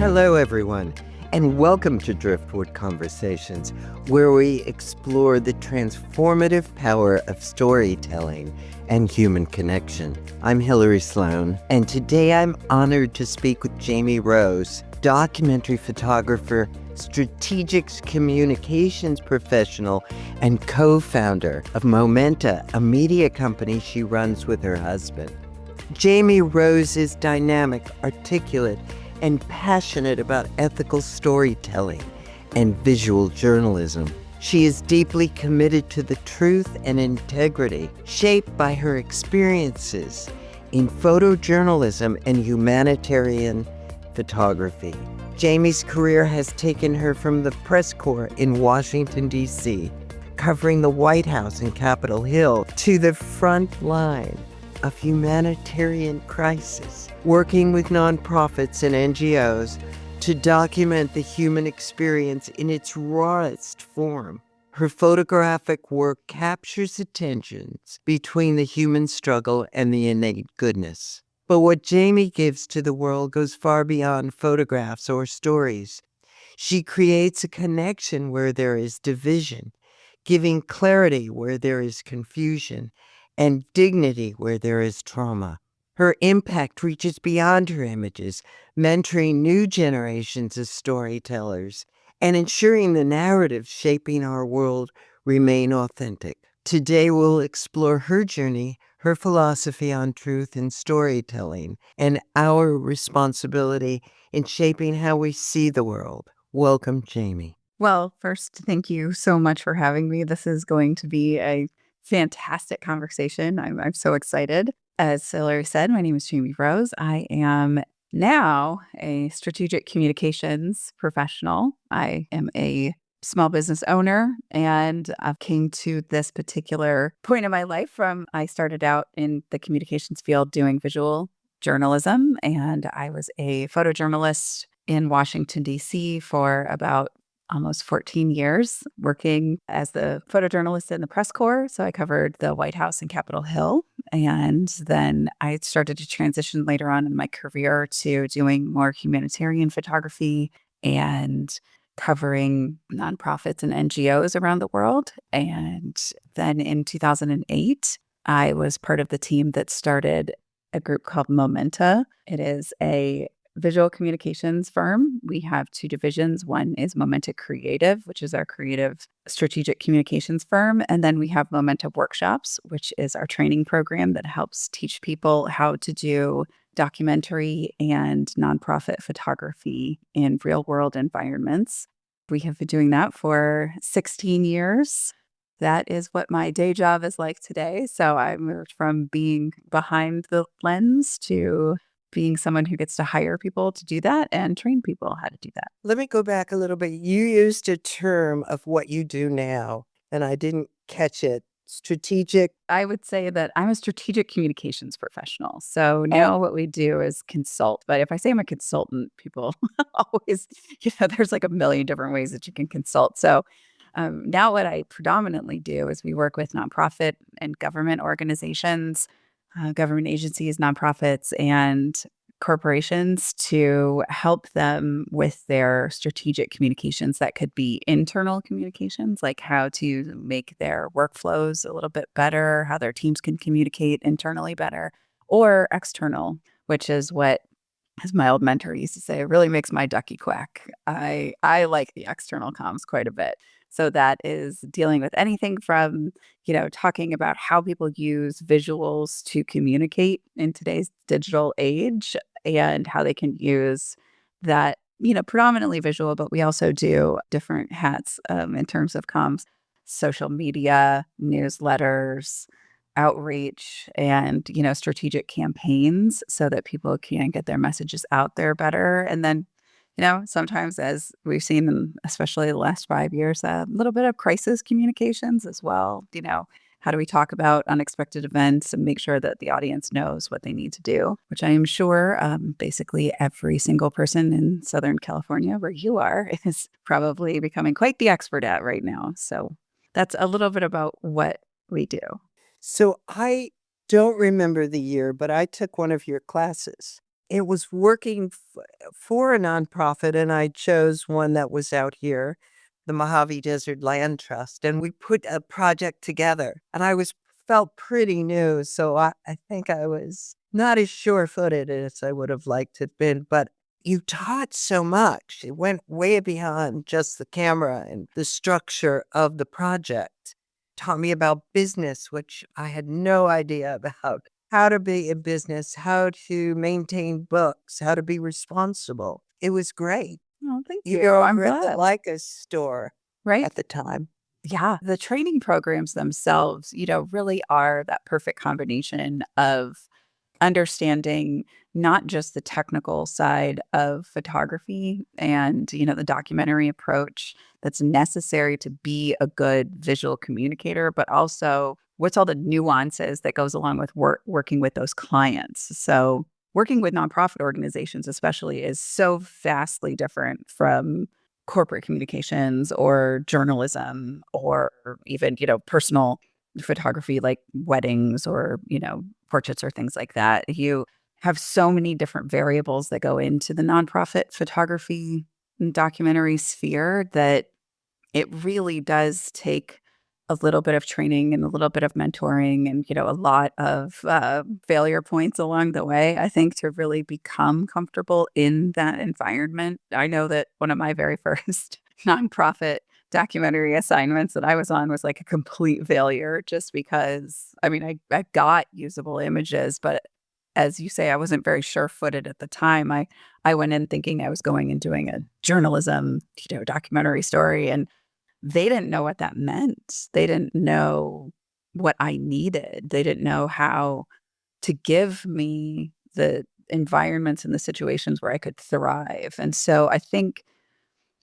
Hello, everyone, and welcome to Driftwood Conversations, where we explore the transformative power of storytelling and human connection. I'm Hilary Sloan, and today I'm honored to speak with Jamie Rose, documentary photographer, strategic communications professional, and co-founder of Momenta, a media company she runs with her husband. Jamie Rose is dynamic, articulate, and passionate about ethical storytelling and visual journalism. She is deeply committed to the truth and integrity shaped by her experiences in photojournalism and humanitarian photography. Jamie's career has taken her from the press corps in Washington, D.C., covering the White House and Capitol Hill, to the front line of humanitarian crisis, working with nonprofits and NGOs to document the human experience in its rawest form. Her photographic work captures the tensions between the human struggle and the innate goodness. But what Jamie gives to the world goes far beyond photographs or stories. She creates a connection where there is division, giving clarity where there is confusion, and dignity where there is trauma. Her impact reaches beyond her images, mentoring new generations of storytellers and ensuring the narratives shaping our world remain authentic. Today we'll explore her journey, her philosophy on truth and storytelling, and our responsibility in shaping how we see the world. Welcome, Jamie. Well, first, thank you so much for having me. This is going to be a fantastic conversation. I'm so excited. As Hilary said, my name is Jamie Rose. I am now a strategic communications professional. I am a small business owner, and I came to this particular point in my life from I started out in the communications field doing visual journalism, and I was a photojournalist in Washington, D.C. for about almost 14 years, working as the photojournalist in the press corps. So I covered the White House and Capitol Hill. And then I started to transition later on in my career to doing more humanitarian photography and covering nonprofits and NGOs around the world. And then in 2008, I was part of the team that started a group called Momenta. It is a visual communications firm. We have two divisions. One is Momenta Creative, which is our creative strategic communications firm. And then we have Momenta Workshops, which is our training program that helps teach people how to do documentary and nonprofit photography in real world environments. We have been doing that for 16 years. That is what my day job is like today. So I moved from being behind the lens to being someone who gets to hire people to do that and train people how to do that. Let me go back a little bit. You used a term of what you do now, and I didn't catch it. Strategic. I would say that I'm a strategic communications professional. So now what we do is consult. But if I say I'm a consultant, people always, there's like a million different ways that you can consult. So now what I predominantly do is we work with nonprofit and government organizations, government agencies, nonprofits, and corporations to help them with their strategic communications. That could be internal communications, like how to make their workflows a little bit better, how their teams can communicate internally better, or external, which is what, as my old mentor used to say, it really makes my ducky quack. I like the external comms quite a bit. So that is dealing with anything from, talking about how people use visuals to communicate in today's digital age and how they can use that, predominantly visual, but we also do different hats in terms of comms, social media, newsletters, outreach, and, strategic campaigns so that people can get their messages out there better. And then sometimes, as we've seen, especially the last 5 years, a little bit of crisis communications as well. How do we talk about unexpected events and make sure that the audience knows what they need to do, which I am sure basically every single person in Southern California, where you are, is probably becoming quite the expert at right now. So that's a little bit about what we do. So I don't remember the year, but I took one of your classes. it was working for a nonprofit, and I chose one that was out here, the Mojave Desert Land Trust, and we put a project together. And I was felt pretty new, so I think I was not as sure-footed as I would have liked to have been, but you taught so much. It went way beyond just the camera and the structure of the project. Taught me about business, which I had no idea about. How to be in business, how to maintain books, how to be responsible. It was great. Oh, thank You you. I'm were at the glad. Leica store Right? at the time. Yeah. The training programs themselves, really are that perfect combination of understanding not just the technical side of photography and, the documentary approach that's necessary to be a good visual communicator, but also what's all the nuances that goes along with working with those clients. So working with nonprofit organizations especially is so vastly different from corporate communications or journalism or even, personal photography like weddings or, portraits or things like that. You have so many different variables that go into the nonprofit photography and documentary sphere that it really does take a little bit of training and a little bit of mentoring and, a lot of failure points along the way, I think, to really become comfortable in that environment. I know that one of my very first nonprofit documentary assignments that I was on was like a complete failure just because, I mean, I got usable images, but as you say, I wasn't very sure-footed at the time. I went in thinking I was going and doing a journalism, documentary story, and they didn't know what that meant. They didn't know what I needed. They didn't know how to give me the environments and the situations where I could thrive. And so I think,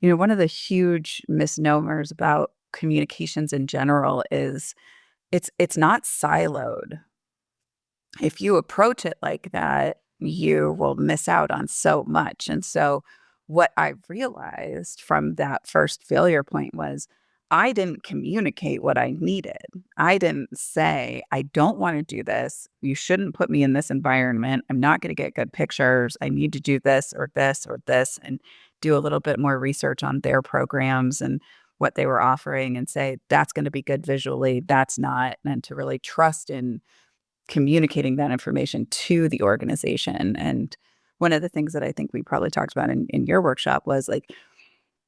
one of the huge misnomers about communications in general is it's not siloed. If you approach it like that, you will miss out on so much. And so, what I realized from that first failure point was I didn't communicate what I needed. I didn't say, I don't want to do this. You shouldn't put me in this environment. I'm not going to get good pictures. I need to do this or this or this, and do a little bit more research on their programs and what they were offering and say, that's going to be good visually. That's not. And to really trust in communicating that information to the organization. And one of the things that I think we probably talked about in your workshop was like,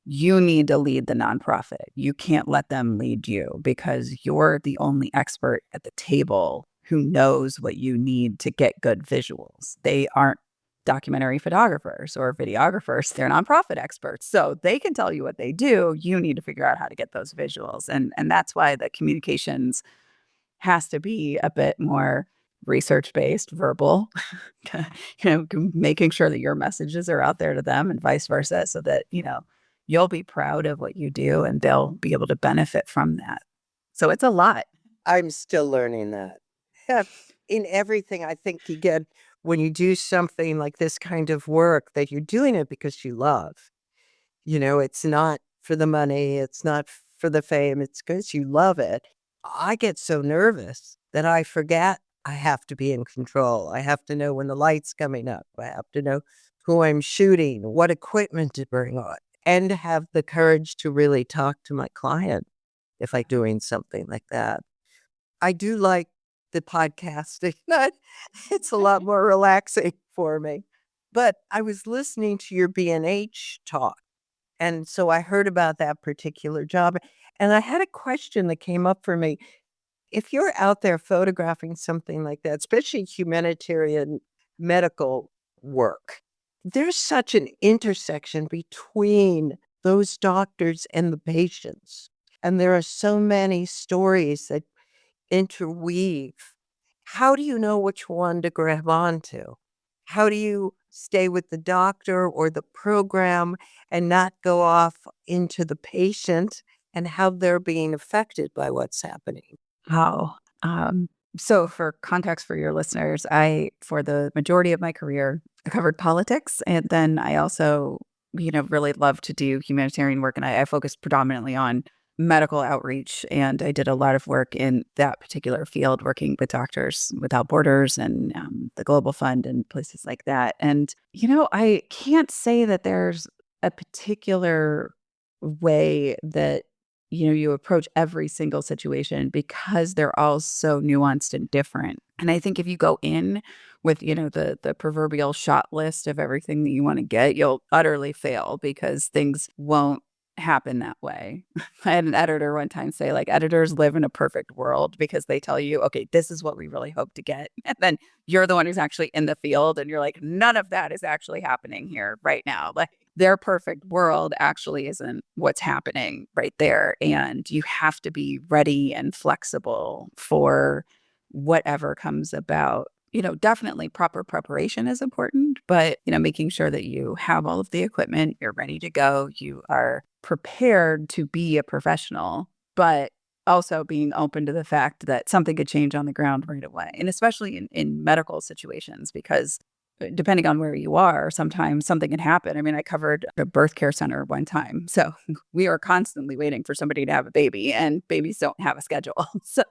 you need to lead the nonprofit. You can't let them lead you because you're the only expert at the table who knows what you need to get good visuals. They aren't documentary photographers or videographers. They're nonprofit experts. So they can tell you what they do. You need to figure out how to get those visuals. And that's why the communications has to be a bit more research-based, verbal, making sure that your messages are out there to them and vice versa so that, you'll be proud of what you do and they'll be able to benefit from that. So it's a lot. I'm still learning that. Yeah, in everything, I think you get when you do something like this kind of work that you're doing it because you love. It's not for the money, it's not for the fame, it's because you love it. I get so nervous that I forget I have to be in control. I have to know when the light's coming up. I have to know who I'm shooting, what equipment to bring on, and have the courage to really talk to my client if I'm doing something like that. I do like the podcasting. It's a lot more relaxing for me. But I was listening to your B&H talk, and so I heard about that particular job, and I had a question that came up for me. If you're out there photographing something like that, especially humanitarian medical work, there's such an intersection between those doctors and the patients. And there are so many stories that interweave. How do you know which one to grab onto? How do you stay with the doctor or the program and not go off into the patient and how they're being affected by what's happening? How? Um, so for context for your listeners, for the majority of my career, I covered politics. And then I also, really love to do humanitarian work. And I focused predominantly on medical outreach, and I did a lot of work in that particular field, working with Doctors Without Borders and the Global Fund and places like that. And, I can't say that there's a particular way that, you approach every single situation because they're all so nuanced and different. And I think if you go in with, the proverbial shot list of everything that you want to get, you'll utterly fail because things won't happen that way. I had an editor one time say, like, editors live in a perfect world because they tell you, okay, this is what we really hope to get. And then you're the one who's actually in the field and you're like, none of that is actually happening here right now. Like, their perfect world actually isn't what's happening right there. And you have to be ready and flexible for whatever comes about. Definitely proper preparation is important, but, making sure that you have all of the equipment, you're ready to go, you are prepared to be a professional, but also being open to the fact that something could change on the ground right away. And especially in medical situations, because depending on where you are, sometimes something can happen. I mean, I covered a birth care center one time. So we are constantly waiting for somebody to have a baby, and babies don't have a schedule. So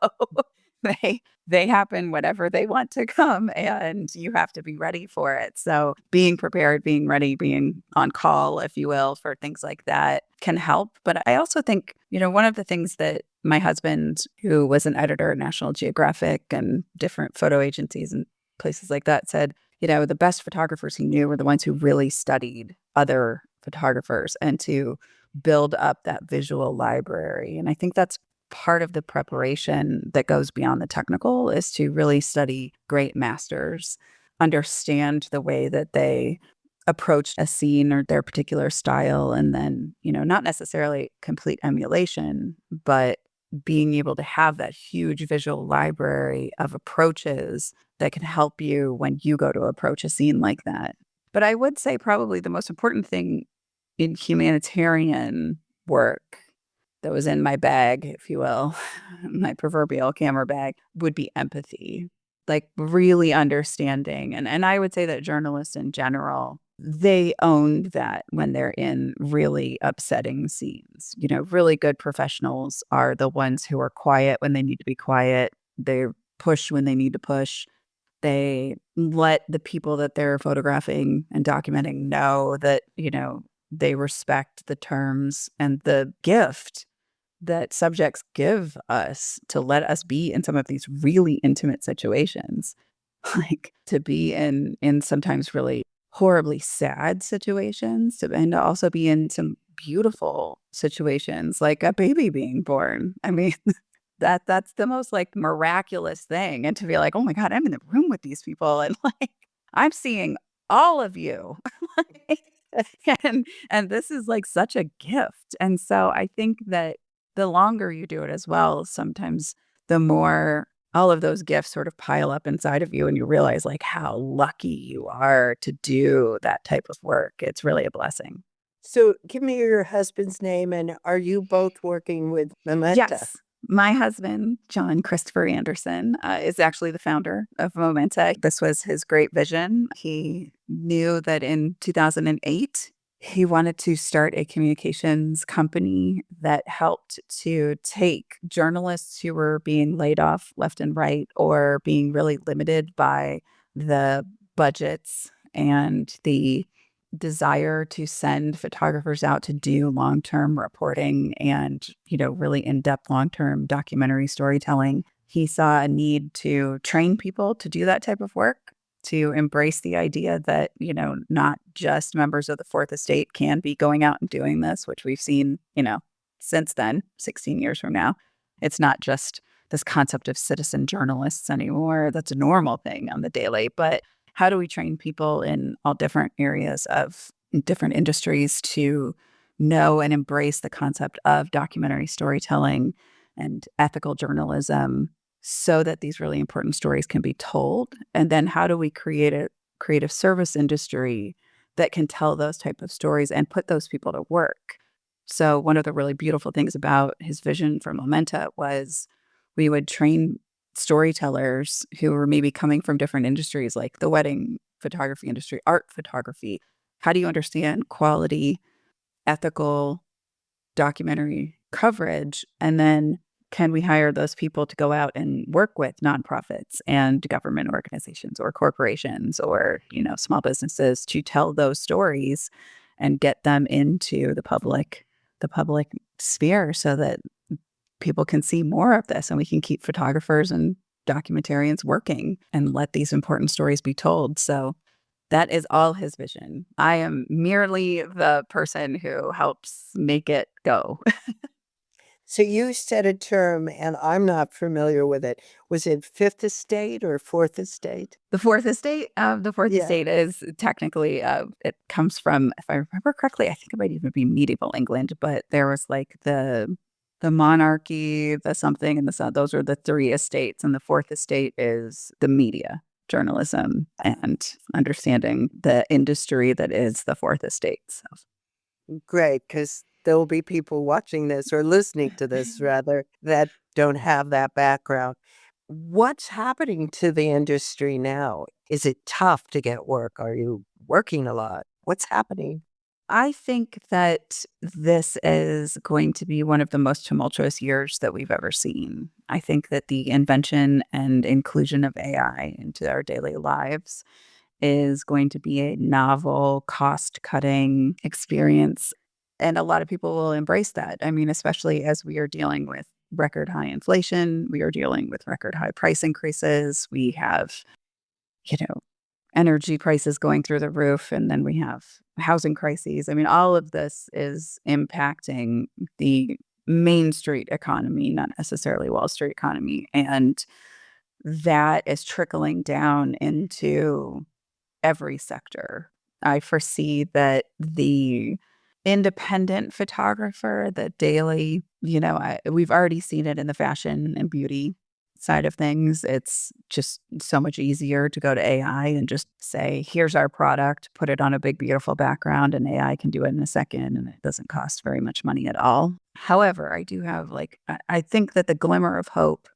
they happen whenever they want to come, and you have to be ready for it. So being prepared, being ready, being on call, if you will, for things like that can help. But I also think, one of the things that my husband, who was an editor at National Geographic and different photo agencies and places like that, said, the best photographers he knew were the ones who really studied other photographers and to build up that visual library. And I think that's part of the preparation that goes beyond the technical, is to really study great masters, understand the way that they approached a scene or their particular style, and then, not necessarily complete emulation, but being able to have that huge visual library of approaches that can help you when you go to approach a scene like that. But I would say probably the most important thing in humanitarian work that was in my bag, if you will, my proverbial camera bag, would be empathy. Like, really understanding. And I would say that journalists in general, they own that when they're in really upsetting scenes. Really good professionals are the ones who are quiet when they need to be quiet. They push when they need to push. They let the people that they're photographing and documenting know that, they respect the terms and the gift that subjects give us to let us be in some of these really intimate situations, like to be in sometimes really horribly sad situations, and to also be in some beautiful situations like a baby being born. I mean, that's the most like miraculous thing. And to be like, oh my God, I'm in the room with these people and like I'm seeing all of you. Like, and this is like such a gift. And so I think that the longer you do it as well, sometimes the more all of those gifts sort of pile up inside of you and you realize like how lucky you are to do that type of work. It's really a blessing. So give me your husband's name, and are you both working with Momenta? Yes. My husband, John Christopher Anderson, is actually the founder of Momenta. This was his great vision. He knew that in 2008, he wanted to start a communications company that helped to take journalists who were being laid off left and right or being really limited by the budgets and the desire to send photographers out to do long-term reporting and, really in-depth long-term documentary storytelling. He saw a need to train people to do that type of work, to embrace the idea that, not just members of the Fourth Estate can be going out and doing this, which we've seen, since then, 16 years from now. It's not just this concept of citizen journalists anymore. That's a normal thing on the daily, but how do we train people in all different areas of different industries to know and embrace the concept of documentary storytelling and ethical journalism so that these really important stories can be told? And then how do we create a creative service industry that can tell those type of stories and put those people to work? So one of the really beautiful things about his vision for Momenta was we would train storytellers who were maybe coming from different industries like the wedding photography industry, art photography. How do you understand quality, ethical documentary coverage, and then can we hire those people to go out and work with nonprofits and government organizations or corporations or, small businesses to tell those stories and get them into the public sphere so that people can see more of this and we can keep photographers and documentarians working and let these important stories be told. So that is all his vision. I am merely the person who helps make it go. So you said a term, and I'm not familiar with it. Was it fifth estate or fourth estate? The fourth estate is technically, it comes from, if I remember correctly, I think it might even be medieval England, but there was like the monarchy, the something, and the son. Those are the three estates, and the fourth estate is the media, journalism, and understanding the industry that is the fourth estate. So. Great, because there will be people watching this or listening to this rather that don't have that background. What's happening to the industry now? Is it tough to get work? Are you working a lot? What's happening? I think that this is going to be one of the most tumultuous years that we've ever seen. I think that the invention and inclusion of AI into our daily lives is going to be a novel, cost-cutting experience, and a lot of people will embrace that. I mean, especially as we are dealing with record high inflation, we are dealing with record high price increases, we have, you know, energy prices going through the roof, and then we have housing crises. I mean, all of this is impacting the Main Street economy, not necessarily Wall Street economy, and that is trickling down into every sector. I foresee that the independent photographer, the daily, we've already seen it in the fashion and beauty side of things. It's just so much easier to go to AI and just say, here's our product, put it on a big, beautiful background, and AI can do it in a second, and it doesn't cost very much money at all. However, I do have I think that the glimmer of hope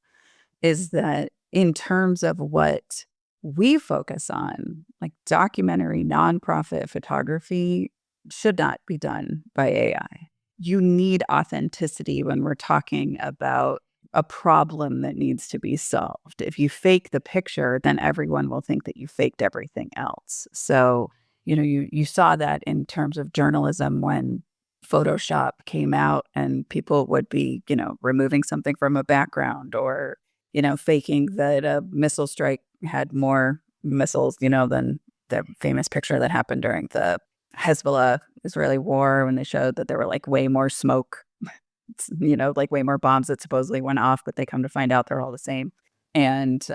is that in terms of what we focus on, like documentary, nonprofit photography should not be done by AI. You need authenticity when we're talking about a problem that needs to be solved. If you fake the picture, then everyone will think that you faked everything else. So, you saw that in terms of journalism when Photoshop came out and people would be, removing something from a background or, faking that a missile strike had more missiles, than the famous picture that happened during the Hezbollah Israeli war when they showed that there were like way more smoke, like way more bombs that supposedly went off, but they come to find out they're all the same. And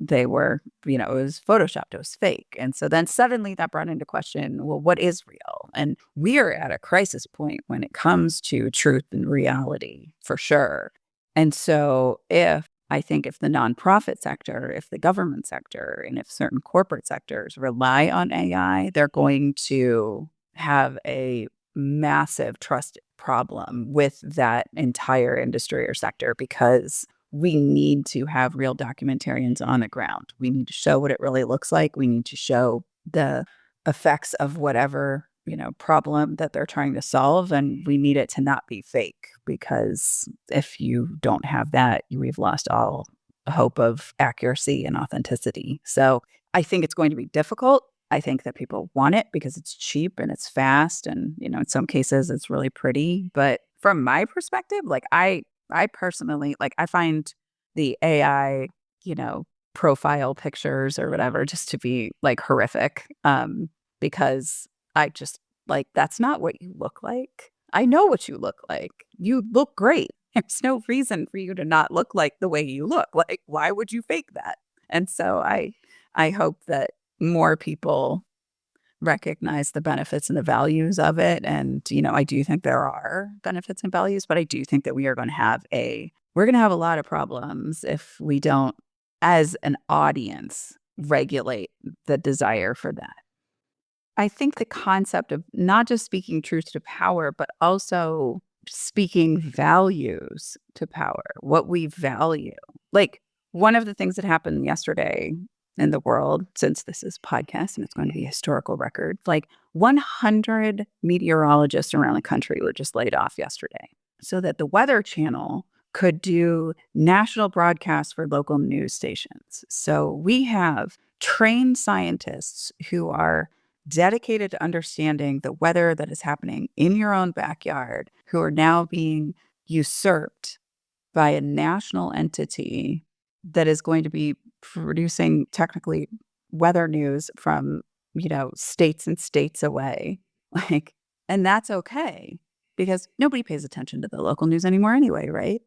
they were, it was photoshopped, it was fake. And so then suddenly that brought into question, well, what is real? And we are at a crisis point when it comes to truth and reality, for sure. And so if the nonprofit sector, if the government sector, and if certain corporate sectors rely on AI, they're going to have a massive trust problem with that entire industry or sector because we need to have real documentarians on the ground. We need to show what it really looks like. We need to show the effects of whatever, problem that they're trying to solve. And we need it to not be fake because if you don't have that, we've lost all hope of accuracy and authenticity. So I think it's going to be difficult. I think that people want it because it's cheap and it's fast. And, in some cases it's really pretty. But from my perspective, I personally, I find the AI, profile pictures or whatever just to be horrific. Because I just that's not what you look like. I know what you look like. You look great. There's no reason for you to not look like the way you look. Why would you fake that? And so I hope that more people recognize the benefits and the values of it. And, I do think there are benefits and values, but I do think that we're going to have a lot of problems if we don't, as an audience, regulate the desire for that. I think the concept of not just speaking truth to power, but also speaking values to power, what we value. One of the things that happened yesterday in the world, since this is podcast and it's going to be a historical record, 100 meteorologists around the country were just laid off yesterday. so that the Weather Channel could do national broadcasts for local news stations. So we have trained scientists who are dedicated to understanding the weather that is happening in your own backyard, who are now being usurped by a national entity that is going to be producing technically weather news from, states and states away. Like, and that's okay because nobody pays attention to the local news anymore anyway, right?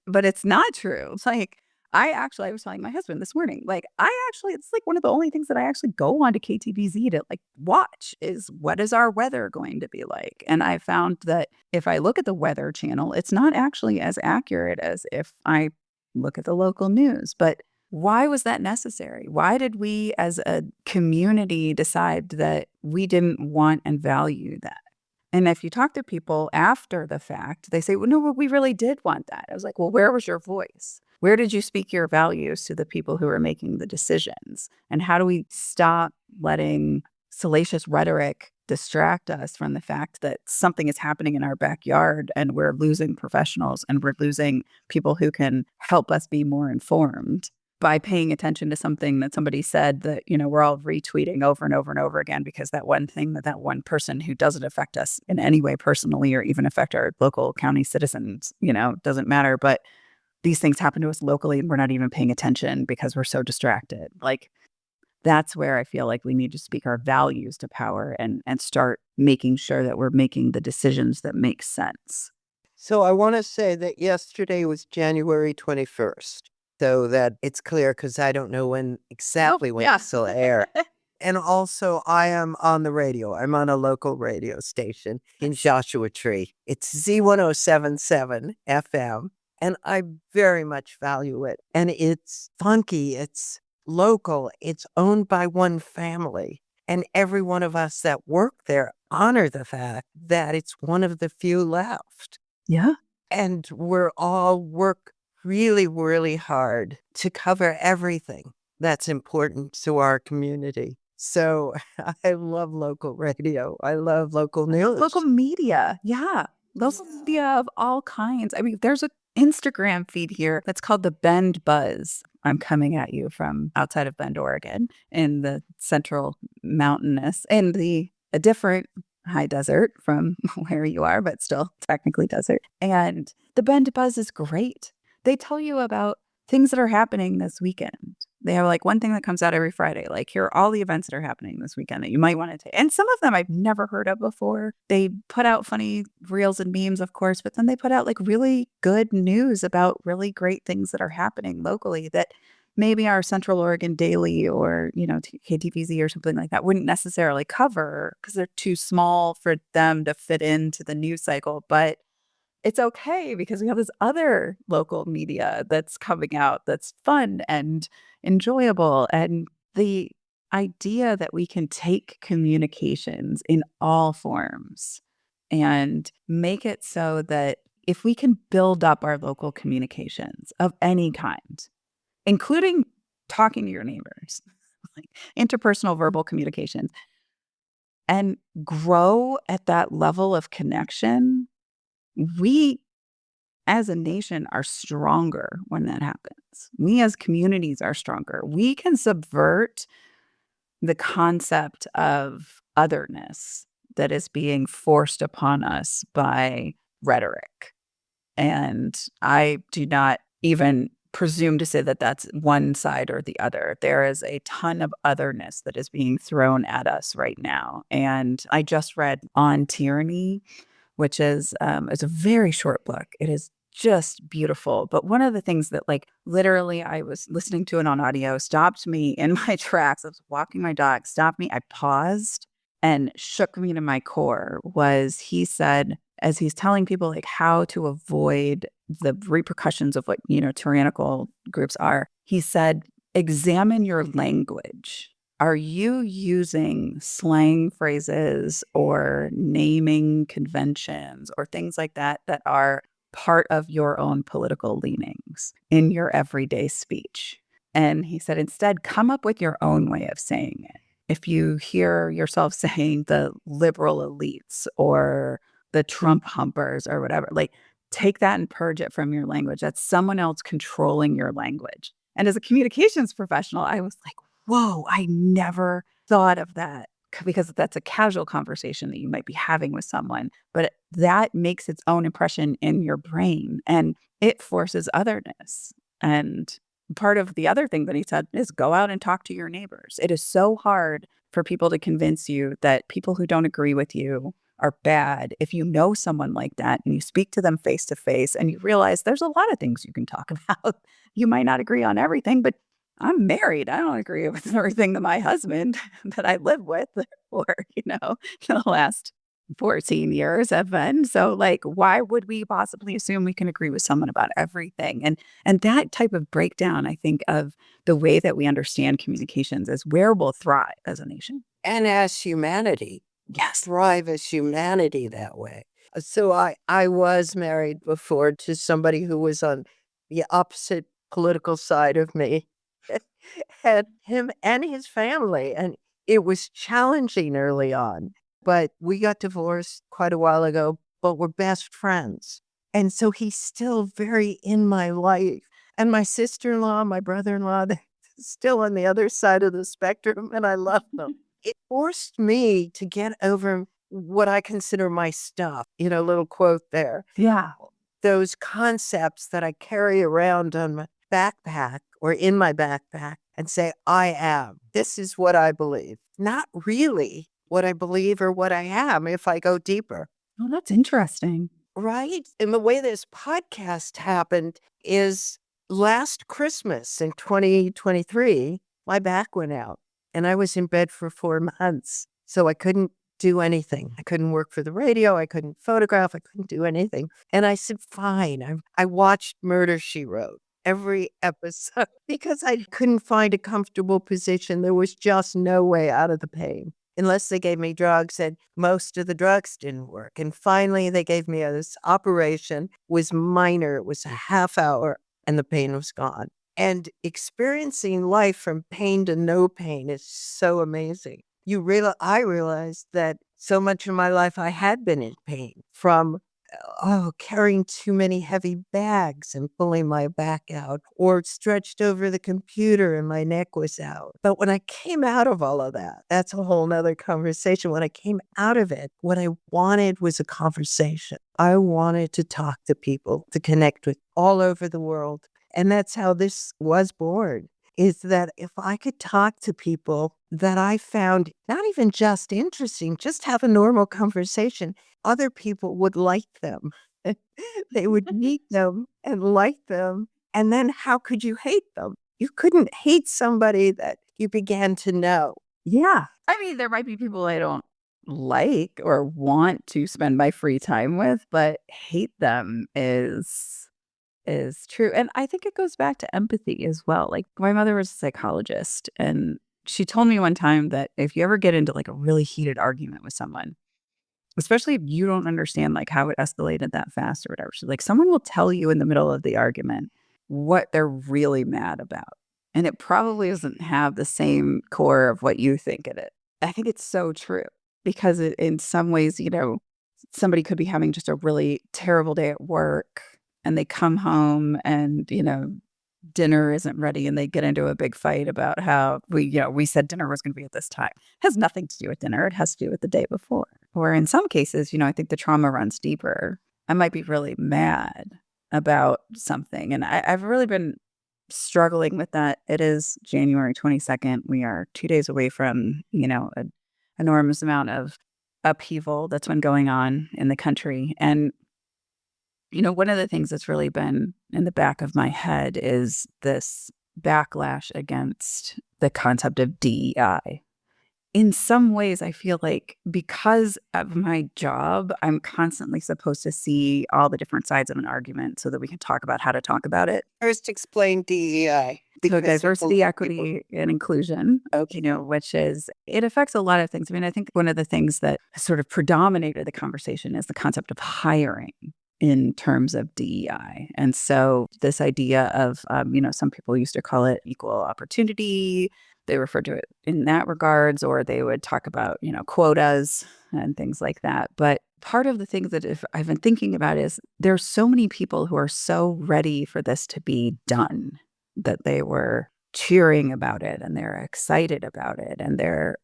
But it's not true. It's like, I was telling my husband this morning, like, it's like one of the only things that I actually go on to KTVZ to like watch is what is our weather going to be like? And I found that if I look at the Weather Channel, it's not actually as accurate as if I look at the local news. But why was that necessary? Why did we as a community decide that we didn't want and value that? And if you talk to people after the fact, they say, well, no, we really did want that. I was like, well, where was your voice? Where did you speak your values to the people who are making the decisions? And how do we stop letting salacious rhetoric distract us from the fact that something is happening in our backyard and we're losing professionals and we're losing people who can help us be more informed by paying attention to something that somebody said that, we're all retweeting over and over and over again because that one thing that one person who doesn't affect us in any way personally or even affect our local county citizens, doesn't matter. But these things happen to us locally and we're not even paying attention because we're so distracted. Like, that's where I feel like we need to speak our values to power and start making sure that we're making the decisions that make sense. So I want to say that yesterday was January 21st. So that it's clear because I don't know exactly when yeah. this will air. And also, I am on the radio. I'm on a local radio station in Joshua Tree. It's Z1077 FM, and I very much value it. And it's funky, it's local, it's owned by one family. And every one of us that work there honor the fact that it's one of the few left. Yeah. And we're all work really, really hard to cover everything that's important to our community. So I love local radio. I love local news. Local media. Yeah. Local media of all kinds. I mean, there's an Instagram feed here that's called the Bend Buzz. I'm coming at you from outside of Bend, Oregon, in the central mountainous, in a different high desert from where you are, but still technically desert. And the Bend Buzz is great. They tell you about things that are happening this weekend. They have like one thing that comes out every Friday. Like, here are all the events that are happening this weekend that you might want to take. And some of them I've never heard of before. They put out funny reels and memes, of course, but then they put out like really good news about really great things that are happening locally that maybe our Central Oregon Daily or, KTVZ or something like that wouldn't necessarily cover because they're too small for them to fit into the news cycle. But it's okay because we have this other local media that's coming out that's fun and enjoyable. And the idea that we can take communications in all forms and make it so that if we can build up our local communications of any kind, including talking to your neighbors, like interpersonal verbal communications, and grow at that level of connection, we as a nation are stronger when that happens. We as communities are stronger. We can subvert the concept of otherness that is being forced upon us by rhetoric. And I do not even presume to say that that's one side or the other. There is a ton of otherness that is being thrown at us right now. And I just read On Tyranny, which is it's a very short book. It is just beautiful. But one of the things that like literally I was listening to it on audio, stopped me in my tracks. I was walking my dog, stopped me. I paused and shook me to my core was he said, as he's telling people like how to avoid the repercussions of what, tyrannical groups are, he said, examine your language. Are you using slang phrases or naming conventions or things like that that are part of your own political leanings in your everyday speech? And he said, instead, come up with your own way of saying it. If you hear yourself saying the liberal elites or the Trump humpers or whatever. Like, take that and purge it from your language. That's someone else controlling your language. And as a communications professional, I was like, whoa, I never thought of that, because that's a casual conversation that you might be having with someone, but that makes its own impression in your brain and it forces otherness. And part of the other thing that he said is go out and talk to your neighbors. It is so hard for people to convince you that people who don't agree with you are bad. If you know someone like that and you speak to them face to face and you realize there's a lot of things you can talk about, you might not agree on everything, but I'm married. I don't agree with everything that my husband that I live with for, the last 14 years have been. So like, why would we possibly assume we can agree with someone about everything? And that type of breakdown, I think, of the way that we understand communications is where we'll thrive as a nation. And as humanity, Yes. thrive as humanity that way. So I was married before to somebody who was on the opposite political side of me. And him and his family. And it was challenging early on, but we got divorced quite a while ago, but we're best friends. And so he's still very in my life. And my sister-in-law, my brother-in-law, they're still on the other side of the spectrum, and I love them. It forced me to get over what I consider my stuff, little quote there. Yeah. Those concepts that I carry around on my backpack or in my backpack and say, I am. This is what I believe. Not really what I believe or what I am if I go deeper. Oh, that's interesting. Right? And the way this podcast happened is last Christmas in 2023, my back went out and I was in bed for 4 months. So I couldn't do anything. I couldn't work for the radio. I couldn't photograph. I couldn't do anything. And I said, fine. I watched Murder, She Wrote every episode because I couldn't find a comfortable position. There was just no way out of the pain unless they gave me drugs, and most of the drugs didn't work. And finally, they gave me this operation. It was minor. It was a half hour and the pain was gone. And experiencing life from pain to no pain is so amazing. I realized that so much of my life I had been in pain from carrying too many heavy bags and pulling my back out, or stretched over the computer and my neck was out. But when I came out of all of that, that's a whole nother conversation. When I came out of it, what I wanted was a conversation. I wanted to talk to people, to connect with all over the world. And that's how this was born, is that if I could talk to people that I found not even just interesting, just have a normal conversation, other people would like them. They would meet them and like them. And then how could you hate them? You couldn't hate somebody that you began to know. Yeah. I mean, there might be people I don't like or want to spend my free time with, but hate them is true. And I think it goes back to empathy as well. Like, my mother was a psychologist, and she told me one time that if you ever get into like a really heated argument with someone, especially if you don't understand like how it escalated that fast or whatever, she's like, someone will tell you in the middle of the argument what they're really mad about. And it probably doesn't have the same core of what you think it is. I think it's so true because in some ways, somebody could be having just a really terrible day at work and they come home and, dinner isn't ready and they get into a big fight about how we said dinner was going to be at this time. It has nothing to do with dinner. It has to do with the day before. Or in some cases, I think the trauma runs deeper. I might be really mad about something. And I've really been struggling with that. It is January 22nd. We are 2 days away from, an enormous amount of upheaval that's been going on in the country. And one of the things that's really been in the back of my head is this backlash against the concept of DEI. In some ways, I feel like because of my job, I'm constantly supposed to see all the different sides of an argument so that we can talk about how to talk about it. First, explain DEI. So diversity, equity, and inclusion, which it affects a lot of things. I mean, I think one of the things that sort of predominated the conversation is the concept of hiring in terms of DEI. And so this idea of, some people used to call it equal opportunity. They referred to it in that regards, or they would talk about, quotas and things like that. But part of the things that I've been thinking about is there's so many people who are so ready for this to be done that they were cheering about it and they're excited about it and they're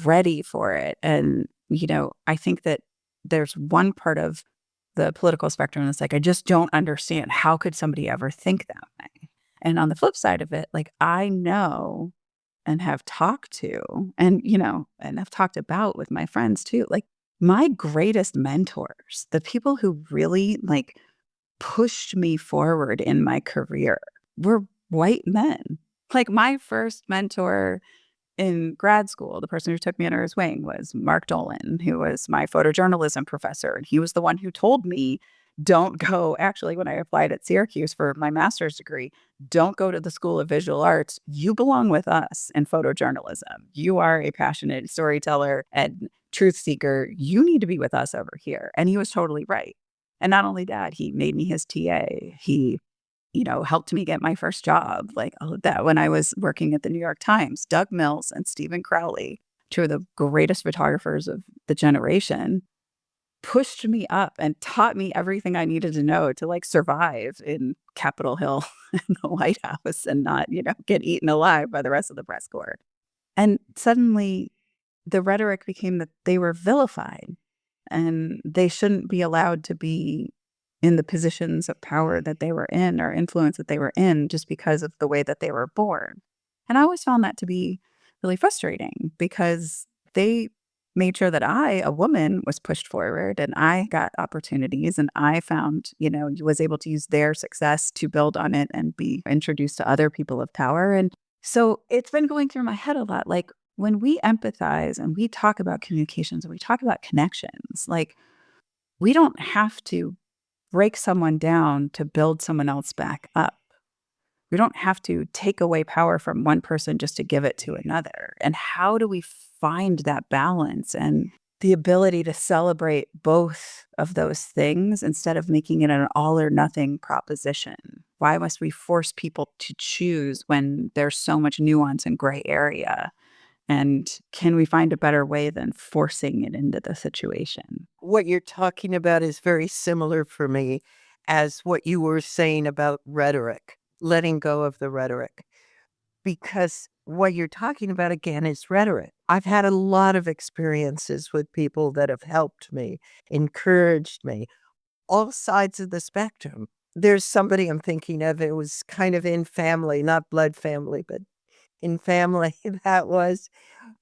ready for it. And, I think that there's one part of the political spectrum that's like, I just don't understand. How could somebody ever think that way? And on the flip side of it, like, I know and have talked to and I've talked about with my friends too, like, my greatest mentors, the people who really, like, pushed me forward in my career were white men. Like, my first mentor in grad school, the person who took me under his wing was Mark Dolan, who was my photojournalism professor. And he was the one who told me, don't go, actually, when I applied at Syracuse for my master's degree, don't go to the School of Visual Arts. You belong with us in photojournalism. You are a passionate storyteller and truth seeker. You need to be with us over here. And he was totally right. And not only that, he made me his TA. He helped me get my first job, like all of that when I was working at the New York Times. Doug Mills and Stephen Crowley, two of the greatest photographers of the generation, pushed me up and taught me everything I needed to know to, like, survive in Capitol Hill in the White House and not, get eaten alive by the rest of the press corps. And suddenly the rhetoric became that they were vilified and they shouldn't be allowed to be in the positions of power that they were in or influence that they were in just because of the way that they were born. And I always found that to be really frustrating because they made sure that I, a woman, was pushed forward and I got opportunities and I found, was able to use their success to build on it and be introduced to other people of power. And so it's been going through my head a lot. Like, when we empathize and we talk about communications and we talk about connections, like, we don't have to break someone down to build someone else back up. We don't have to take away power from one person just to give it to another. And how do we find that balance and the ability to celebrate both of those things instead of making it an all or nothing proposition? Why must we force people to choose when there's so much nuance and gray area? And can we find a better way than forcing it into the situation? What you're talking about is very similar for me as what you were saying about rhetoric, letting go of the rhetoric. Because what you're talking about again is rhetoric. I've had a lot of experiences with people that have helped me, encouraged me, all sides of the spectrum. There's somebody I'm thinking of, it was kind of in family, not blood family, but in family that was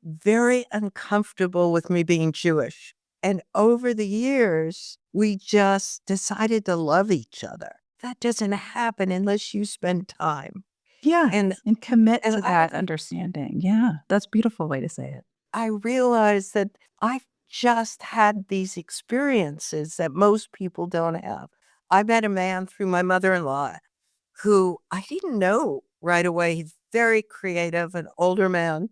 very uncomfortable with me being Jewish. And over the years, we just decided to love each other. That doesn't happen unless you spend time. Yeah, And and commit and to that understanding. Yeah, that's a beautiful way to say it. I realized that I've just had these experiences that most people don't have. I met a man through my mother-in-law who I didn't know right away. He's very creative, an older man,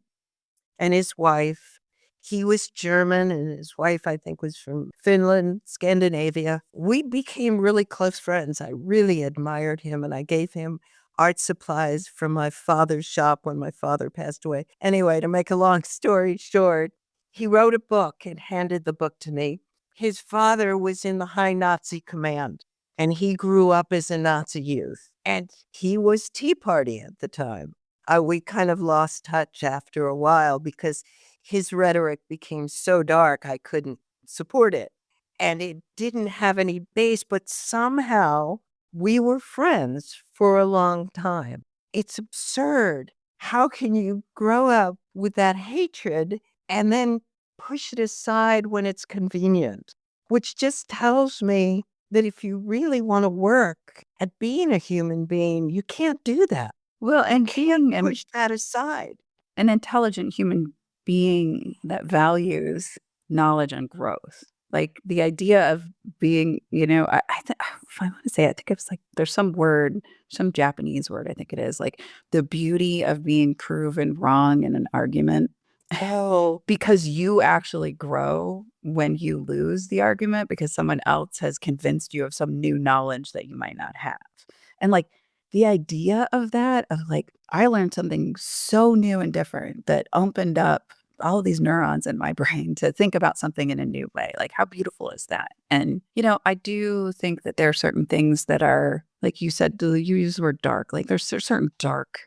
and his wife. He was German, and his wife, I think, was from Finland, Scandinavia. We became really close friends. I really admired him, and I gave him art supplies from my father's shop when my father passed away. Anyway, to make a long story short, he wrote a book and handed the book to me. His father was in the High Nazi Command, and he grew up as a Nazi youth. And he was Tea Party at the time. We kind of lost touch after a while because his rhetoric became so dark I couldn't support it. And it didn't have any base, but somehow we were friends for a long time. It's absurd. How can you grow up with that hatred and then push it aside when it's convenient? Which just tells me that if you really want to work at being a human being, you can't do that. Well, and being Push that aside. an intelligent human being that values knowledge and growth. Like, the idea of being, if I want to say it, I think it's like there's some word, some Japanese word, I think it is, like the beauty of being proven wrong in an argument. Oh, Because you actually grow when you lose the argument because someone else has convinced you of some new knowledge that you might not have. And, like, the idea of that, of like, I learned something so new and different that opened up all of these neurons in my brain to think about something in a new way. Like, how beautiful is that? And, I do think that there are certain things that are, like you said, you use the word dark. Like, there's certain dark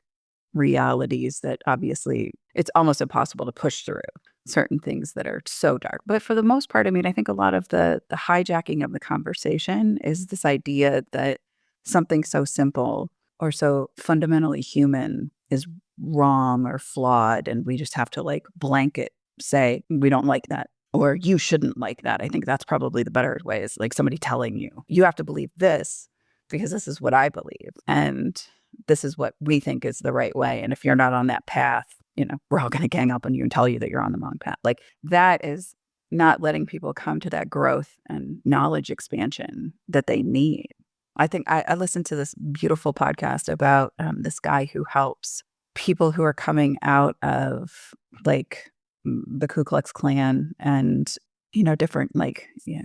realities that obviously it's almost impossible to push through, certain things that are so dark. But for the most part, I mean, I think a lot of the hijacking of the conversation is this idea that something so simple or so fundamentally human is wrong or flawed, and we just have to like blanket say we don't like that or you shouldn't like that. I think that's probably the better way, is like somebody telling you have to believe this because this is what I believe and this is what we think is the right way. And if you're not on that path, we're all going to gang up on you and tell you that you're on the wrong path. Like, that is not letting people come to that growth and knowledge expansion that they need. I think I listened to this beautiful podcast about this guy who helps people who are coming out of like the Ku Klux Klan and different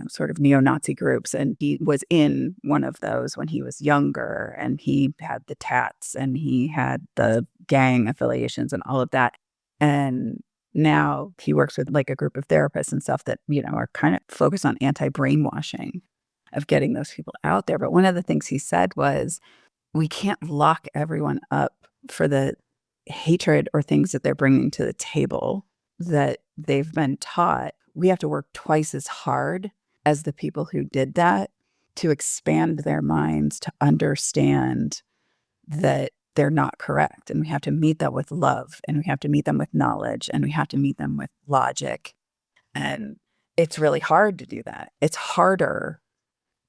sort of neo-Nazi groups. And he was in one of those when he was younger, and he had the tats and he had the gang affiliations and all of that. And now he works with like a group of therapists and stuff that, are kind of focused on anti-brainwashing of getting those people out there. But one of the things he said was, we can't lock everyone up for the hatred or things that they're bringing to the table that they've been taught. We have to work twice as hard as the people who did that to expand their minds to understand that they're not correct. And we have to meet that with love, and we have to meet them with knowledge, and we have to meet them with logic. And it's really hard to do that. It's harder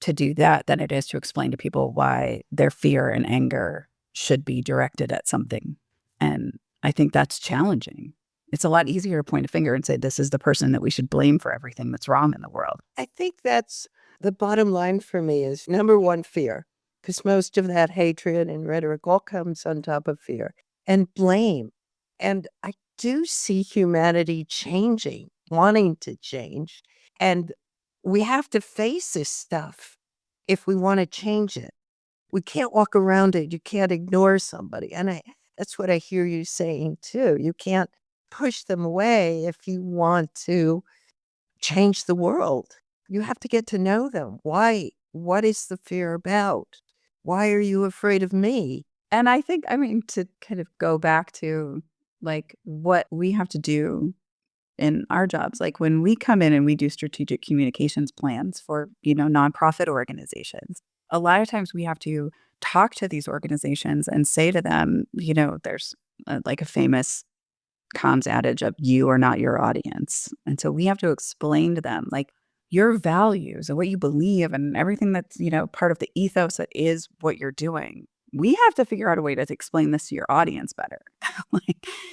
to do that than it is to explain to people why their fear and anger should be directed at something. And I think that's challenging. It's a lot easier to point a finger and say, this is the person that we should blame for everything that's wrong in the world. I think that's the bottom line for me is number one, fear, because most of that hatred and rhetoric all comes on top of fear and blame. And I do see humanity changing, wanting to change. And we have to face this stuff if we want to change it. We can't walk around it. You can't ignore somebody. And that's what I hear you saying too. You can't push them away if you want to change the world. You have to get to know them. Why? What is the fear about? Why are you afraid of me? And I think, to kind of go back to like what we have to do in our jobs, like when we come in and we do strategic communications plans for, nonprofit organizations, a lot of times we have to talk to these organizations and say to them, there's like a famous comms adage of you are not your audience. And so we have to explain to them like your values and what you believe and everything that's, part of the ethos that is what you're doing. We have to figure out a way to explain this to your audience better.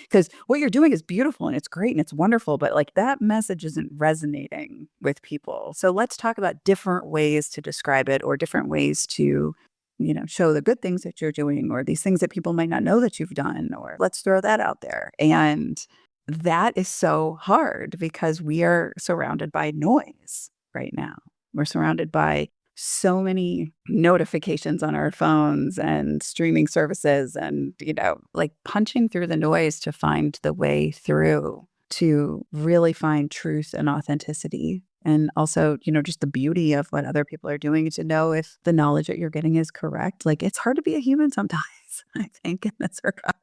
Because what you're doing is beautiful and it's great and it's wonderful, but like that message isn't resonating with people. So let's talk about different ways to describe it, or different ways to show the good things that you're doing, or these things that people might not know that you've done, or let's throw that out there. And that is so hard because we are surrounded by noise right now. We're surrounded by so many notifications on our phones and streaming services and, like punching through the noise to find the way through to really find truth and authenticity. And also, just the beauty of what other people are doing, to know if the knowledge that you're getting is correct. Like, it's hard to be a human sometimes, I think, in this regard.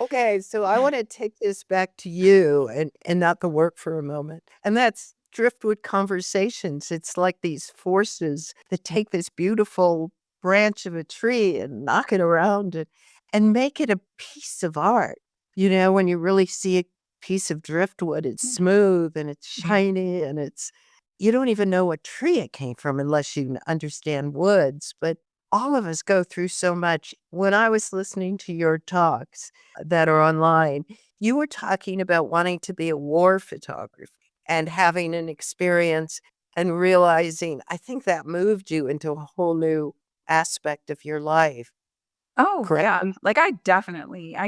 Okay, so I want to take this back to you and not the work for a moment. And that's driftwood conversations. It's like these forces that take this beautiful branch of a tree and knock it around and make it a piece of art. When you really see a piece of driftwood, it's smooth and it's shiny and you don't even know what tree it came from unless you understand woods. But all of us go through so much. When I was listening to your talks that are online, you were talking about wanting to be a war photographer and having an experience and realizing, I think that moved you into a whole new aspect of your life. Oh, Correct? yeah. Like I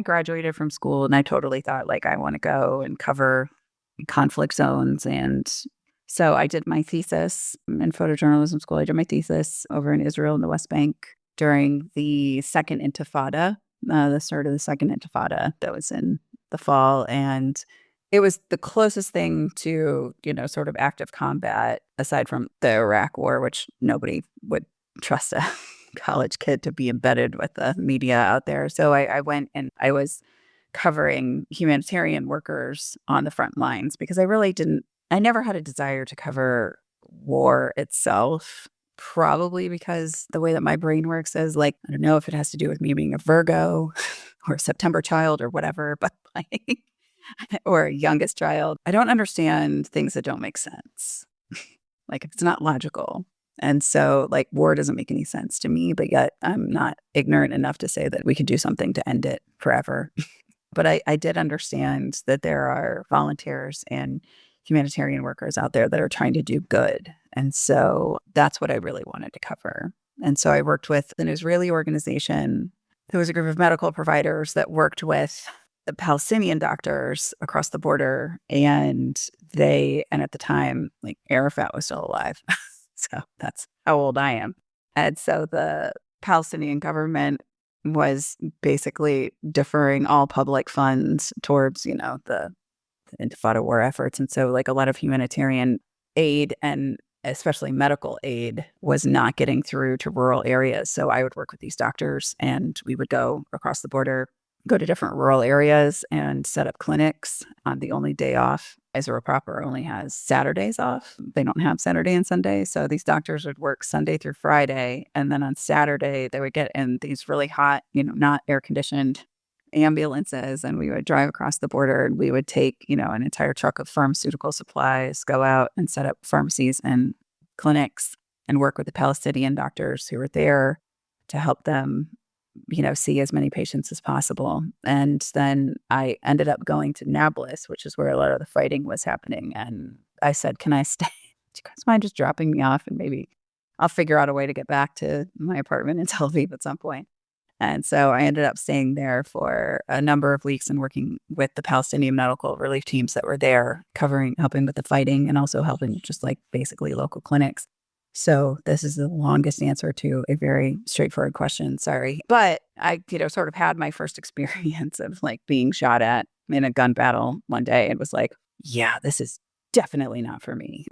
graduated from school and I totally thought like I want to go and cover conflict zones. And so I did my thesis in photojournalism school. I did my thesis over in Israel in the West Bank during the second intifada, the start of the second intifada that was in the fall. And It was the closest thing to, sort of active combat aside from the Iraq War, which nobody would trust a college kid to be embedded with the media out there. So I went and I was covering humanitarian workers on the front lines because I never had a desire to cover war itself. Probably because the way that my brain works is like, I don't know if it has to do with me being a Virgo or a September child or whatever, but like, or a youngest child. I don't understand things that don't make sense. Like if it's not logical. And so like war doesn't make any sense to me, but yet I'm not ignorant enough to say that we could do something to end it forever. But I did understand that there are volunteers and humanitarian workers out there that are trying to do good. And so that's what I really wanted to cover. And so I worked with an Israeli organization. There was a group of medical providers that worked with the Palestinian doctors across the border. And at the time, like Arafat was still alive. So that's how old I am. And so the Palestinian government was basically deferring all public funds towards, the Intifada war efforts. And so like a lot of humanitarian aid and especially medical aid was not getting through to rural areas. So I would work with these doctors and we would go across the border, go to different rural areas and set up clinics on the only day off. Israel proper only has Saturdays off. They don't have Saturday and Sunday. So these doctors would work Sunday through Friday. And then on Saturday, they would get in these really hot, not air conditioned ambulances. And we would drive across the border and we would take, an entire truck of pharmaceutical supplies, go out and set up pharmacies and clinics and work with the Palestinian doctors who were there to help them see as many patients as possible. And then I ended up going to Nablus, which is where a lot of the fighting was happening. And I said, can I stay? Do you guys mind just dropping me off? And maybe I'll figure out a way to get back to my apartment in Tel Aviv at some point. And so I ended up staying there for a number of weeks and working with the Palestinian medical relief teams that were there, helping with the fighting and also helping just like basically local clinics. So this is the longest answer to a very straightforward question. Sorry. But I, sort of had my first experience of like being shot at in a gun battle one day and was like, yeah, this is definitely not for me.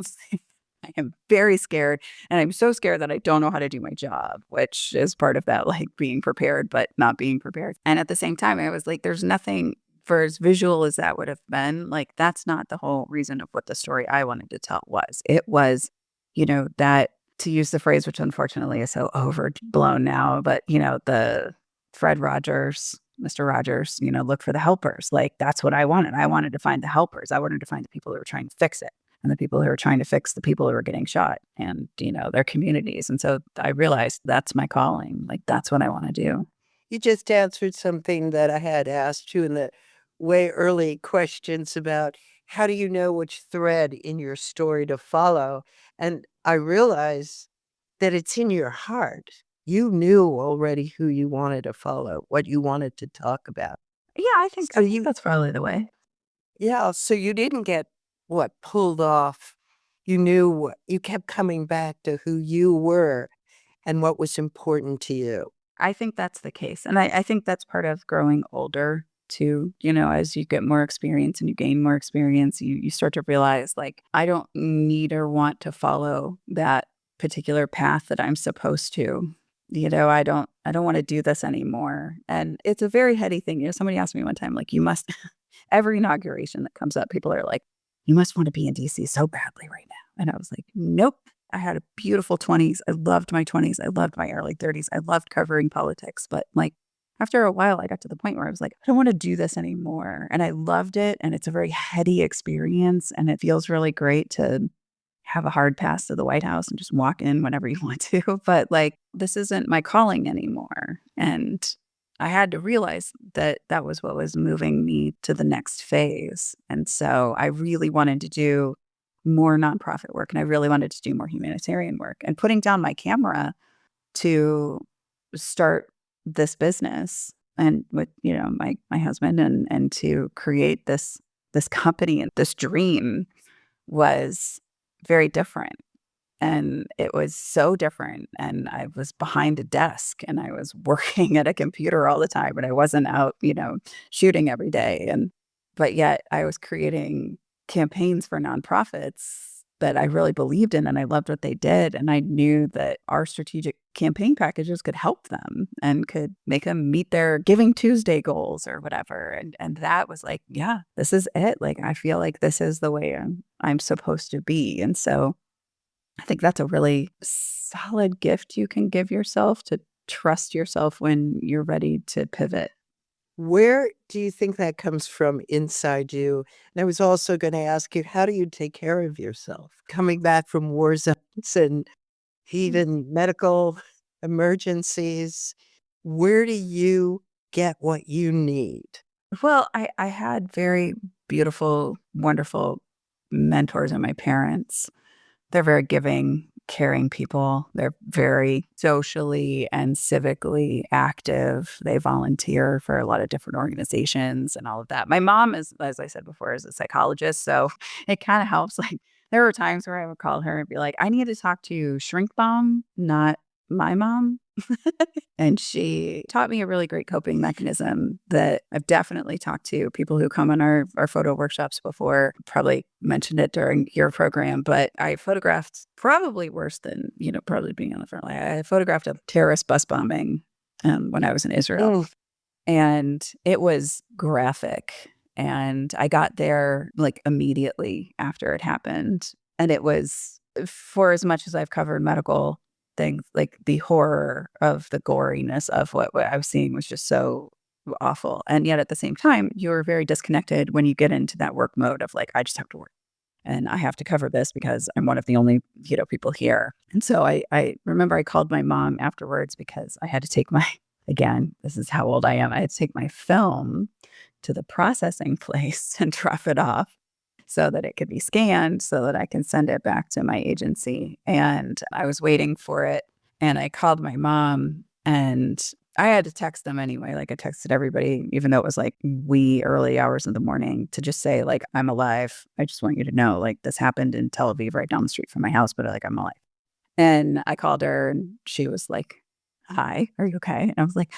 I am very scared. And I'm so scared that I don't know how to do my job, which is part of that, like being prepared, but not being prepared. And at the same time, I was like, there's nothing for as visual as that would have been. Like, that's not the whole reason of what the story I wanted to tell was. It was, that to use the phrase, which unfortunately is so overblown now, but, the Fred Rogers, Mr. Rogers, look for the helpers. Like, that's what I wanted. I wanted to find the helpers. I wanted to find the people who were trying to fix it and the people who were trying to fix the people who were getting shot and, their communities. And so I realized that's my calling. Like, that's what I want to do. You just answered something that I had asked you in the way early questions about how do you know which thread in your story to follow? And I realize that it's in your heart. You knew already who you wanted to follow, what you wanted to talk about. Yeah, I think that's probably the way. Yeah, so you didn't get pulled off. You knew you kept coming back to who you were and what was important to you. I think that's the case. And I think that's part of growing older too. As you get more experience and you gain more experience, you start to realize like, I don't need or want to follow that particular path that I'm supposed to. I don't want to do this anymore. And it's a very heady thing. Somebody asked me one time, like, you must, every inauguration that comes up, people are like, you must want to be in DC so badly right now. And I was like, nope. I had a beautiful 20s. I loved my 20s. I loved my early 30s. I loved covering politics. But like after a while, I got to the point where I was like, I don't want to do this anymore. And I loved it. And it's a very heady experience. And it feels really great to have a hard pass to the White House and just walk in whenever you want to. But like, this isn't my calling anymore. And I had to realize that that was what was moving me to the next phase. And so I really wanted to do more nonprofit work. And I really wanted to do more humanitarian work and putting down my camera to start this business and with, my husband and to create this company and this dream was very different. And it was so different. And I was behind a desk and I was working at a computer all the time, but I wasn't out, shooting every day. And But yet I was creating campaigns for nonprofits that I really believed in and I loved what they did. And I knew that our strategic campaign packages could help them and could make them meet their Giving Tuesday goals or whatever. And that was like, yeah, this is it. Like, I feel like this is the way I'm supposed to be. And so I think that's a really solid gift you can give yourself, to trust yourself when you're ready to pivot. Where do you think that comes from inside you? And I was also going to ask you, how do you take care of yourself? Coming back from war zones and even medical emergencies, where do you get what you need? Well, I had very beautiful, wonderful mentors in my parents. They're very giving, caring people. They're very socially and civically active. They volunteer for a lot of different organizations and all of that. My mom is, as I said before, is a psychologist. So it kind of helps. Like, there were times where I would call her and be like, I need to talk to Shrink Bomb, not my mom. And she taught me a really great coping mechanism that I've definitely talked to people who come on our photo workshops before. Probably mentioned it during your program, but I photographed, probably worse than, probably being on the front line, I photographed a terrorist bus bombing when I was in Israel. Mm. And it was graphic. And I got there like immediately after it happened. And it was, for as much as I've covered medical things, like the horror of the goriness of what I was seeing was just so awful. And yet at the same time, you're very disconnected when you get into that work mode of like, I just have to work and I have to cover this because I'm one of the only, people here. And so I remember I called my mom afterwards because I had to take my, again, this is how old I am. I had to take my film to the processing place and drop it off so that it could be scanned so that I can send it back to my agency. And I was waiting for it. And I called my mom and I had to text them anyway. Like, I texted everybody, even though it was like wee early hours of the morning, to just say, like, I'm alive. I just want you to know, like, this happened in Tel Aviv right down the street from my house, but like, I'm alive. And I called her and she was like, hi, are you okay? And I was like,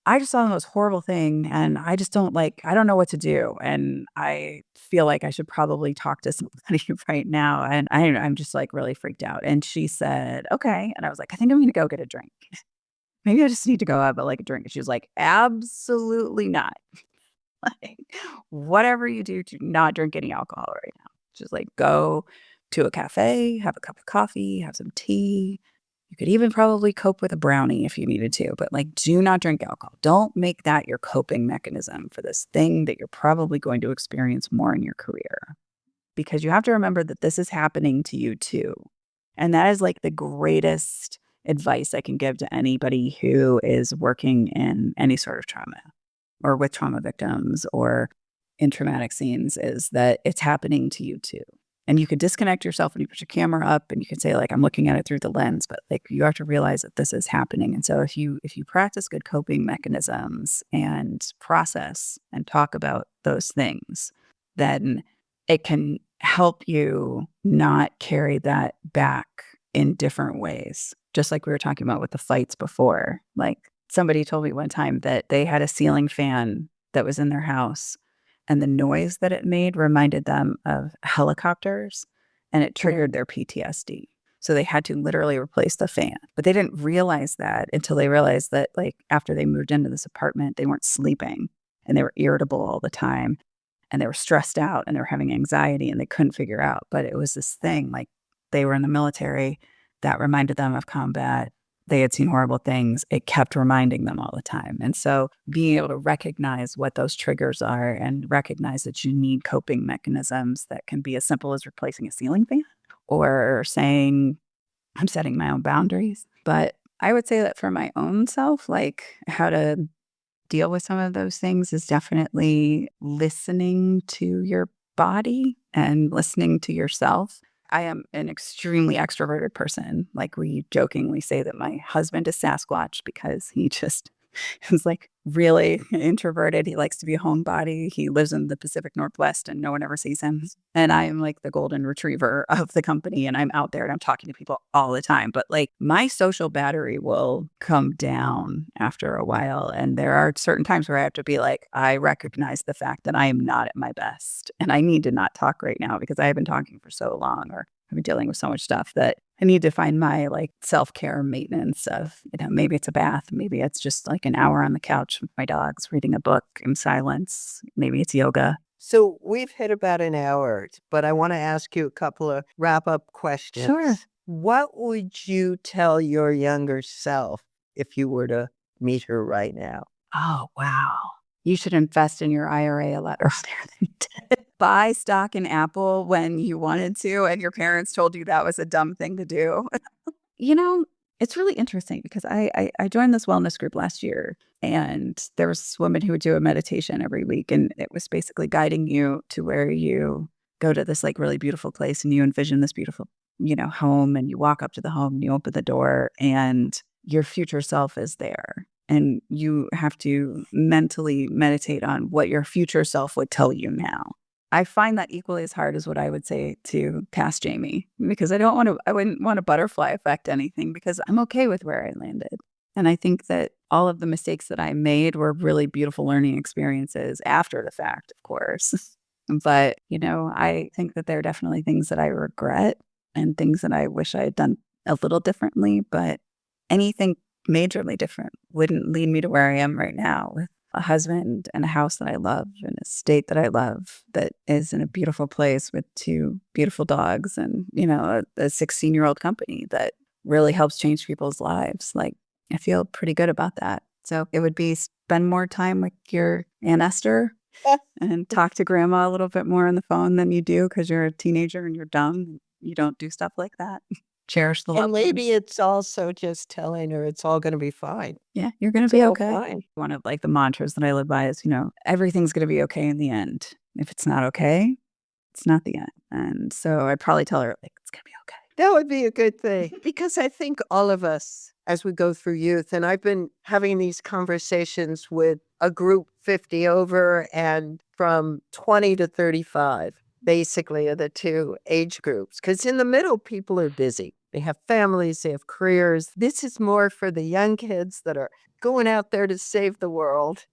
I just saw the most horrible thing and I just I don't know what to do. And I feel like I should probably talk to somebody right now. And I'm just like really freaked out. And she said, okay. And I was like, I think I'm going to go get a drink. Maybe I just need to go have like a drink. And she was like, absolutely not. Like, whatever you do not drink any alcohol right now. Just like, go to a cafe, have a cup of coffee, have some tea. You could even probably cope with a brownie if you needed to, but like, do not drink alcohol. Don't make that your coping mechanism for this thing that you're probably going to experience more in your career. Because you have to remember that this is happening to you too. And that is like the greatest advice I can give to anybody who is working in any sort of trauma or with trauma victims or in traumatic scenes, is that it's happening to you too. And you could disconnect yourself when you put your camera up and you can say, like, I'm looking at it through the lens, but like, you have to realize that this is happening. And so if you practice good coping mechanisms and process and talk about those things, then it can help you not carry that back in different ways. Just like we were talking about with the fights before. Like, somebody told me one time that they had a ceiling fan that was in their house and the noise that it made reminded them of helicopters and it triggered their PTSD. So they had to literally replace the fan. But they didn't realize that until they realized that, like, after they moved into this apartment, they weren't sleeping and they were irritable all the time and they were stressed out and they were having anxiety and they couldn't figure out. But it was this thing, like, they were in the military that reminded them of combat. They had seen horrible things. It kept reminding them all the time. And so being able to recognize what those triggers are and recognize that you need coping mechanisms that can be as simple as replacing a ceiling fan or saying, I'm setting my own boundaries. But I would say that for my own self, like, how to deal with some of those things is definitely listening to your body and listening to yourself. I am an extremely extroverted person. Like, we jokingly say that my husband is Sasquatch because he just who's like really introverted. He likes to be a homebody. He lives in the Pacific Northwest and no one ever sees him. And I am like the golden retriever of the company and I'm out there and I'm talking to people all the time. But like my social battery will come down after a while. And there are certain times where I have to be like, I recognize the fact that I am not at my best and I need to not talk right now because I have been talking for so long or I've been dealing with so much stuff that I need to find my like self-care maintenance of, maybe it's a bath, maybe it's just like an hour on the couch with my dogs reading a book in silence, maybe it's yoga. So we've hit about an hour, but I want to ask you a couple of wrap-up questions. Sure. What would you tell your younger self if you were to meet her right now? Oh, wow. You should invest in your IRA a lot earlier than you did. Buy stock in Apple when you wanted to, and your parents told you that was a dumb thing to do. It's really interesting because I joined this wellness group last year, and there was this woman who would do a meditation every week, and it was basically guiding you to where you go to this like really beautiful place, and you envision this beautiful, home, and you walk up to the home, and you open the door, and your future self is there. And you have to mentally meditate on what your future self would tell you now. I find that equally as hard as what I would say to past Jamie, because I wouldn't want to butterfly effect anything because I'm okay with where I landed. And I think that all of the mistakes that I made were really beautiful learning experiences after the fact, of course. But, I think that there are definitely things that I regret and things that I wish I had done a little differently, but anything majorly different wouldn't lead me to where I am right now with a husband and a house that I love and a state that I love that is in a beautiful place with 2 beautiful dogs and, a 16-year-old company that really helps change people's lives. Like, I feel pretty good about that. So it would be spend more time with your Aunt Esther and talk to grandma a little bit more on the phone than you do because you're a teenager and you're dumb. You don't do stuff like that. Cherish the loved And maybe ones. it's also just telling her it's all going to be fine. Yeah, you're going to It's be all okay. fine. One of like the mantras that I live by is, everything's going to be okay in the end. If it's not okay, it's not the end. And so I'd probably tell her like, it's going to be okay. That would be a good thing because I think all of us, as we go through youth, and I've been having these conversations with a group 50 over and from 20 to 35, basically are the 2 age groups. Because in the middle, people are busy. They have families, they have careers. This is more for the young kids that are going out there to save the world.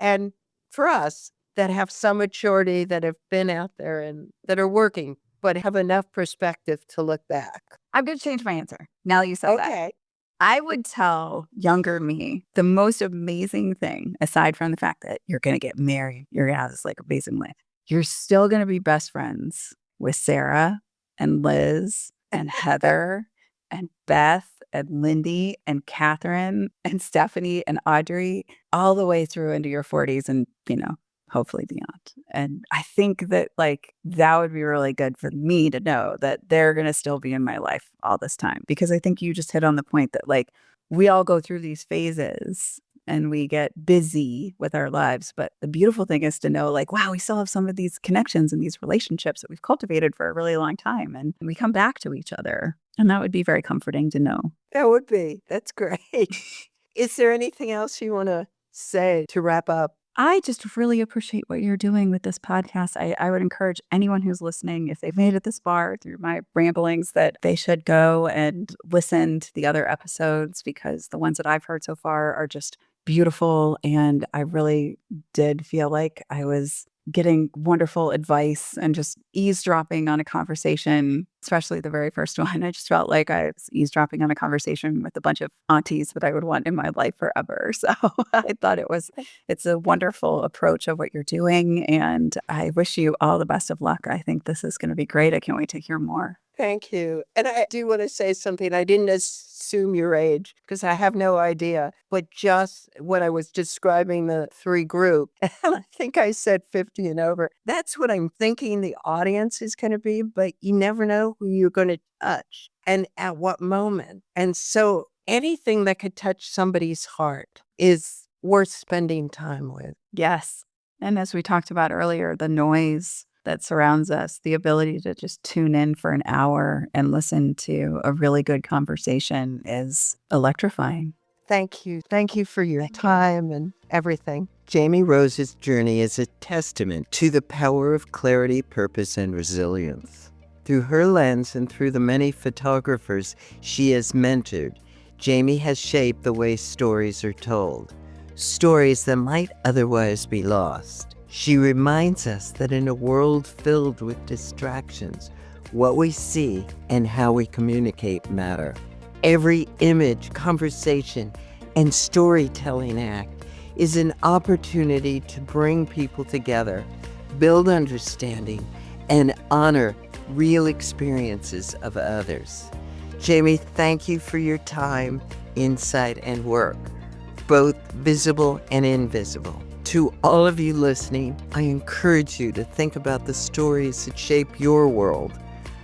And for us that have some maturity, that have been out there and that are working, but have enough perspective to look back. I'm going to change my answer now that you said that. Okay. I would tell younger me the most amazing thing, aside from the fact that you're going to get married, you're going to have this like amazing life. You're still going to be best friends with Sarah and Liz and Heather and Beth and Lindy and Catherine and Stephanie and Audrey all the way through into your 40s and, hopefully beyond. And I think that like that would be really good for me to know that they're going to still be in my life all this time. Because I think you just hit on the point that like we all go through these phases and we get busy with our lives. But the beautiful thing is to know like, wow, we still have some of these connections and these relationships that we've cultivated for a really long time. And we come back to each other. And that would be very comforting to know. That would be. That's great. Is there anything else you want to say to wrap up? I just really appreciate what you're doing with this podcast. I would encourage anyone who's listening, if they've made it this far through my ramblings, that they should go and listen to the other episodes because the ones that I've heard so far are just beautiful. And I really did feel like I was getting wonderful advice and just eavesdropping on a conversation, especially the very first one. I just felt like I was eavesdropping on a conversation with a bunch of aunties that I would want in my life forever. So I thought it's a wonderful approach of what you're doing. And I wish you all the best of luck. I think this is going to be great. I can't wait to hear more. Thank you. And I do want to say something. I didn't assume your age because I have no idea. But just when I was describing the 3 group, and I think I said 50 and over, that's what I'm thinking the audience is going to be. But you never know who you're going to touch and at what moment. And so anything that could touch somebody's heart is worth spending time with. Yes. And as we talked about earlier, the noise that surrounds us, the ability to just tune in for an hour and listen to a really good conversation is electrifying. Thank you. Thank you for your time and everything. Jamie Rose's journey is a testament to the power of clarity, purpose, and resilience. Through her lens and through the many photographers she has mentored, Jamie has shaped the way stories are told, stories that might otherwise be lost. She reminds us that in a world filled with distractions, what we see and how we communicate matter. Every image, conversation, and storytelling act is an opportunity to bring people together, build understanding, and honor real experiences of others. Jamie, thank you for your time, insight, and work, both visible and invisible. To all of you listening, I encourage you to think about the stories that shape your world.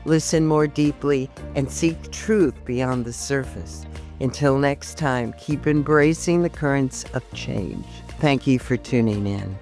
Listen more deeply and seek truth beyond the surface. Until next time, keep embracing the currents of change. Thank you for tuning in.